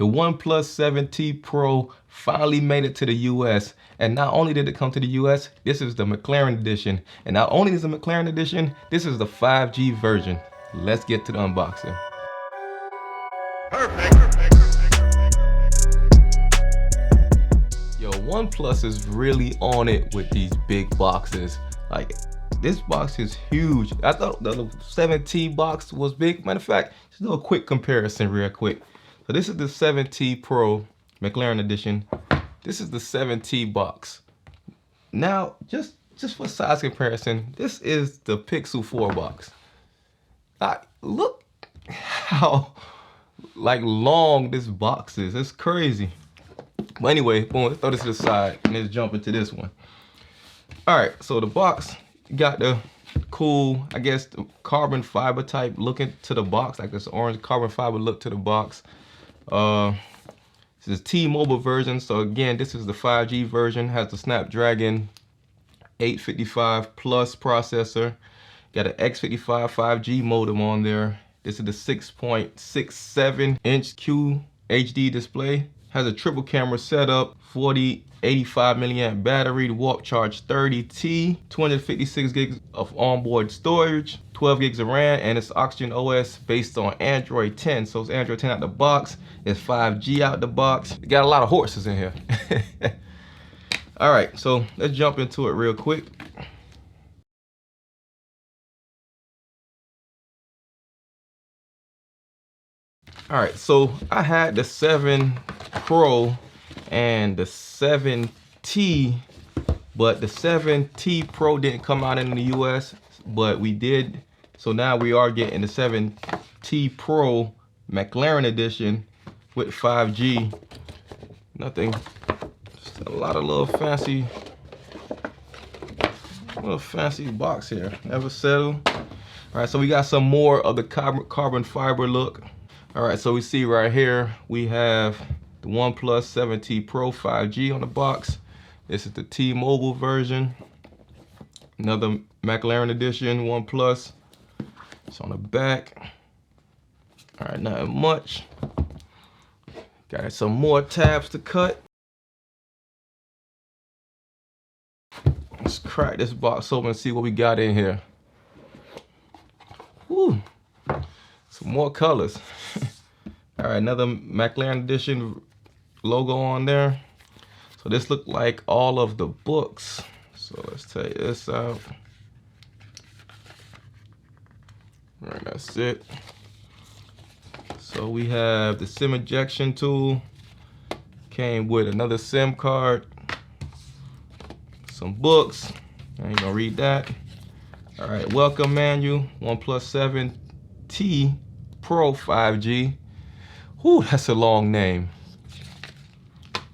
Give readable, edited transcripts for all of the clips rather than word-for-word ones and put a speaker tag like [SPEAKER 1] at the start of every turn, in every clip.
[SPEAKER 1] The OnePlus 7T Pro finally made it to the US. And not only did it come to the US, this is the McLaren Edition. And not only is the McLaren Edition, this is the 5G version. Let's get to the unboxing.
[SPEAKER 2] Perfect.
[SPEAKER 1] Yo, OnePlus is really on it with these big boxes. Like, this box is huge. I thought the 7T box was big. Matter of fact, just do a quick comparison real quick. So this is the 7T Pro McLaren Edition. This is the 7T box. Now, just for size comparison, this is the Pixel 4 box. Look how long this box is. It's crazy. But anyway, boom, let's throw this to the side and let's jump into this one. All right, so the box got the cool, I guess, the carbon fiber type looking to the box, like this orange carbon fiber look to the box. This is T-Mobile version. So again, this is the 5G version, has the Snapdragon 855 Plus processor. Got an X55 5G modem on there. This is the 6.67 inch QHD display. Has a triple camera setup, 85 milliamp battery, warp charge 30T, 256 gigs of onboard storage, 12 gigs of RAM, and it's Oxygen OS based on Android 10. So it's Android 10 out the box, it's 5G out the box. It got a lot of horses in here. All right, so let's jump into it real quick. All right, so I had the 7 Pro and the 7T, but the 7T Pro didn't come out in the US, but we did. So now we are getting the 7T Pro McLaren Edition with 5G. Nothing, just a lot of little fancy box here. Never settle. All right, so we got some more of the carbon fiber look. All right, so we see right here, we have the OnePlus 7T Pro 5G on the box. This is the T-Mobile version. Another McLaren Edition OnePlus. It's on the back. All right, not much. Got some more tabs to cut. Let's crack this box open and see what we got in here. Woo. Some more colors. All right, another McLaren Edition logo on there. So this looked like all of the books. So let's take this out. All right, that's it. So we have the SIM ejection tool. Came with another SIM card. Some books. I ain't gonna read that. All right, welcome manual. OnePlus 7T Pro 5G. Whew, that's a long name.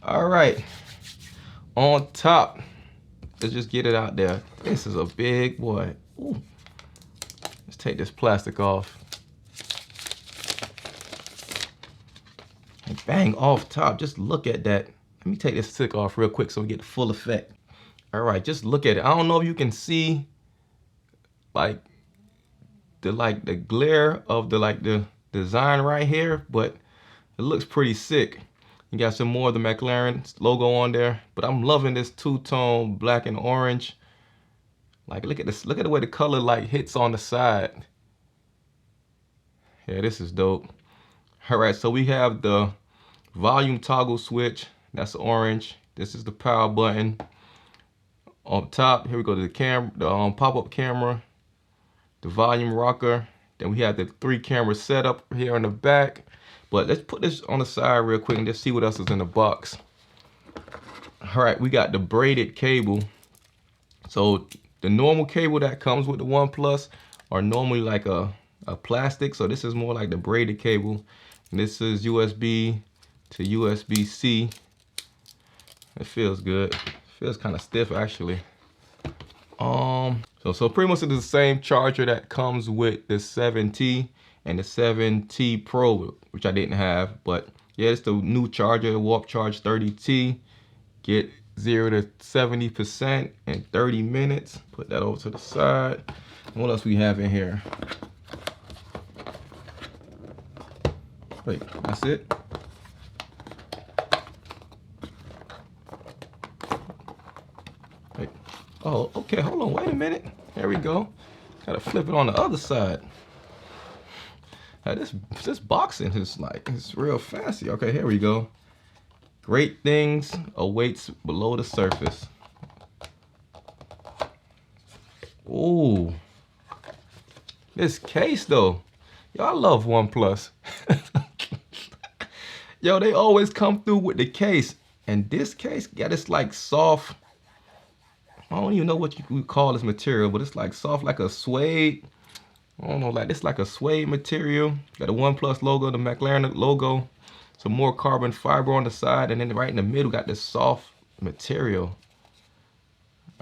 [SPEAKER 1] All right, on top, let's just get it out there. This is a big boy. Ooh. Let's take this plastic off. And bang, off top, just look at that. Let me take this stick off real quick so we get the full effect. All right, just look at it. I don't know if you can see like the glare of the design right here, but it looks pretty sick. You got some more of the McLaren logo on there, but I'm loving this two-tone black and orange. Like, look at this, look at the way the color like hits on the side. Yeah, this is dope. All right, so we have the volume toggle switch, that's orange. This is the power button. On top, here we go to the camera, the pop-up camera, the volume rocker. Then we have the 3 camera setup here on the back. But let's put this on the side real quick and just see what else is in the box. All right, we got the braided cable. So the normal cable that comes with the OnePlus are normally like a plastic. So this is more like the braided cable. And this is USB to USB-C. It feels good. It feels kind of stiff actually. So pretty much it's the same charger that comes with the 7T and the 7T Pro, which I didn't have, but yeah, it's the new charger, warp charge 30T. Get 0 to 70% in 30 minutes. Put that over to the side. And what else we have in here? Wait, that's it? Oh, okay, hold on, wait a minute. There we go. Gotta flip it on the other side. Now this boxing is like, it's real fancy. Okay, here we go. Great things awaits below the surface. Ooh, this case though. Yo, I love OnePlus. Yo, they always come through with the case. And this case got this like soft, I don't even know what you would call this material, but it's like soft like a suede. I don't know, like it's like a suede material. Got the OnePlus logo, the McLaren logo, some more carbon fiber on the side, and then right in the middle got this soft material.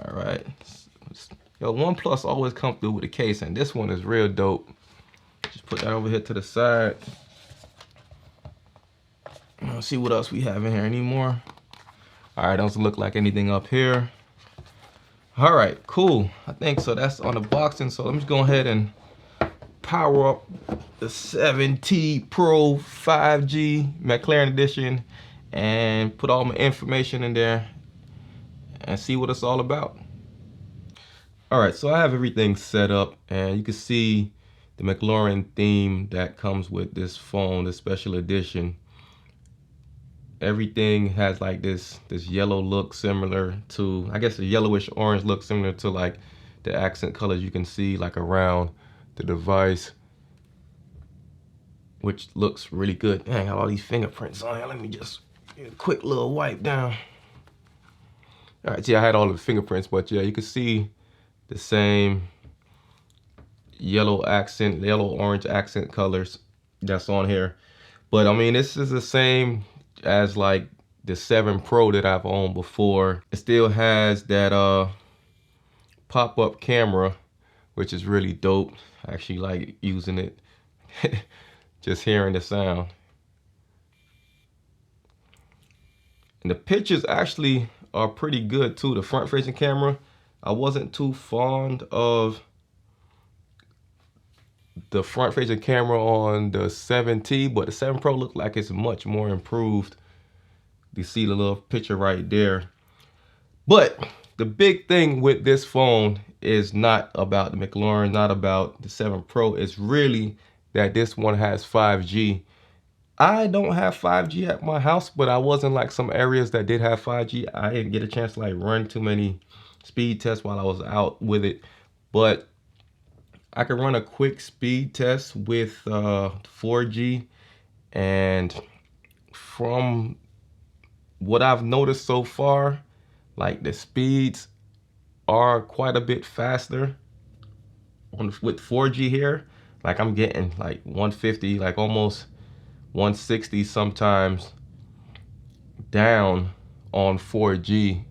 [SPEAKER 1] All right. Yo, OnePlus always come through with the case, and this one is real dope. Just put that over here to the side. Let's see what else we have in here anymore. All right, doesn't look like anything up here. All right, cool. I think so. That's on the boxing. So let me just go ahead and power up the 7T Pro 5G McLaren Edition and put all my information in there and see what it's all about. All right, so I have everything set up, and you can see the McLaren theme that comes with this phone, the special edition. Everything has like this yellow look similar to, I guess, a yellowish orange look similar to like the accent colors you can see like around the device, which looks really good. Dang, I got all these fingerprints on here. Let me just get a quick little wipe down. All right, see, I had all the fingerprints, but yeah, you can see the same yellow orange accent colors that's on here. But I mean, this is the same as like the 7 Pro that I've owned before. It still has that pop-up camera, which is really dope. I actually like using it. Just hearing the sound. And the pictures actually are pretty good too. The front-facing camera, I wasn't too fond of the front-facing camera on the 7T, but the 7 Pro looked like it's much more improved. You see the little picture right there. But the big thing with this phone is not about the McLaren, not about the 7 Pro. It's really that this one has 5G. I don't have 5G at my house, but I was in like some areas that did have 5G. I didn't get a chance to like run too many speed tests while I was out with it, but I could run a quick speed test with 4G, and from what I've noticed so far, like the speeds are quite a bit faster with 4G here. Like I'm getting like 150, like almost 160 sometimes down on 4G.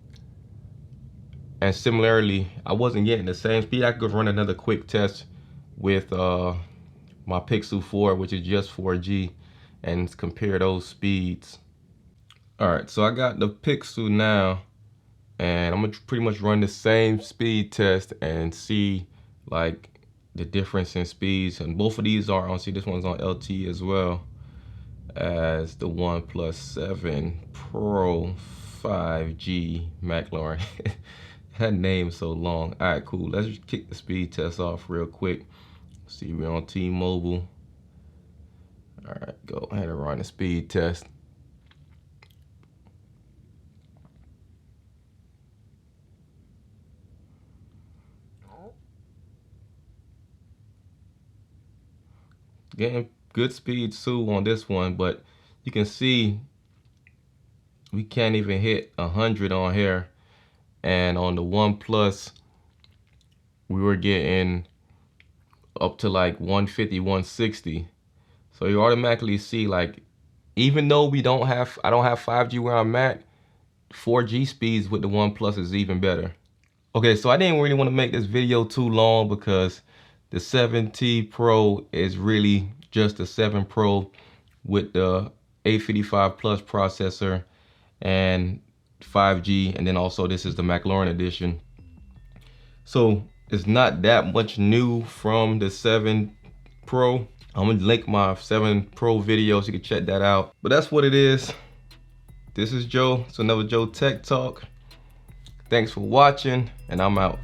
[SPEAKER 1] And similarly, I wasn't getting the same speed. I could run another quick test with my Pixel 4, which is just 4G, and compare those speeds. All right, so I got the Pixel now, and I'm gonna pretty much run the same speed test and see like the difference in speeds. And both of these are on, see, this one's on LTE as well as the OnePlus 7 Pro 5G McLaren. That name's so long. All right, cool. Let's just kick the speed test off real quick. See, we're on T-Mobile. All right, go ahead and run the speed test. Getting good speed too on this one, but you can see we can't even hit 100 on here. And on the OnePlus, we were getting up to like 150, 160. So you automatically see, like, even though I don't have 5G where I'm at, 4G speeds with the OnePlus is even better. Okay, so I didn't really want to make this video too long because the 7T Pro is really just the 7 Pro with the 855 Plus processor and 5G, and then also this is the McLaren Edition. So it's not that much new from the 7 Pro. I'm gonna link my 7 Pro video so you can check that out. But that's what it is. This is Joe. It's another Joe Tech Talk. Thanks for watching, and I'm out.